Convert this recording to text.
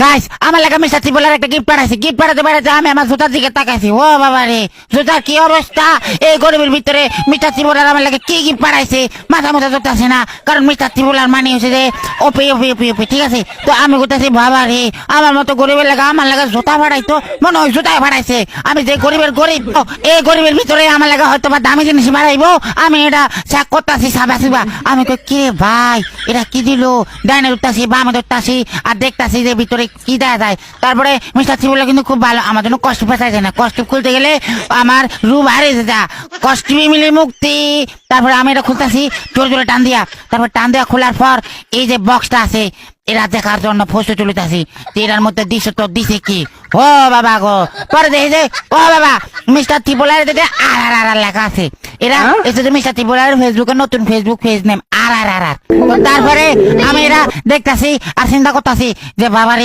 Guys আমার লাগা mister ত্রিপুলার একটা গিফট পাঠাইছে। গিফট পাঠাতে পাঠাতে আমি আমার জুতার দিকে তাকাইছি। ও বাবা রে, জুতার কি অবস্থা! এই গরিবের ভিতরে মিস্টার ত্রিপুলার আমার লাগে কি গিফট পাঠাইছে মাথা মতো ধরতেছে না। কারণ মিস্টার ত্রিপুলার মানে হচ্ছে যে ওপি ওপি ওপি ওপি, ঠিক আছে? তো আমি বলতেছি বাবা রে, আমার মতো গরিবের লাগা আমার লাগা জুতা পাঠাইতো, মনে হয় জুতায় পাঠাইছে। আমি যে গরিবের গরিব, এই গরিবের ভিতরে আমার লাগা হয়তো বা দামি জিনিস বাড়াইবো। আমি এটা চেক করতেছি সাবাসিবা। আমি কই কে ভাই, এটা কি দিল? ডাইনে ধরতাছি, বামে ধরতাছি, আর দেখতাছি যে ভিতরে কি দেয়া যায়। তারপরে মিস্টার ত্রিপুলা কিন্তু খুব ভালো, আমার জন্য কষ্ট পেঁচাই যায় না। কষ্ট খুলতে গেলে আমার রু বাইরে যা, কষ্ট মিলে মুক্তি। তারপরে আমি এটা খুলতেছি জোরে জোরে টান দিয়া। তারপর টান দেওয়া খোলার পর এই যে বক্সটা আছে, এরা দেখার জন্য ফসে চলিতেছি এটার মধ্যে দিছে তো দিছে কি। ও বাবা গো, পরে দেখি যে ও বাবা মিস্টার ত্রিপুলার আর আর লেখা আছে। এরা এসে মিস্টার ত্রিপুলার ফেসবুকে নতুন ফেসবুক পেজ নেম আর। তারপরে আমি এরা দেখতাছি আর চিন্তা করতেছি যে বাবা রে,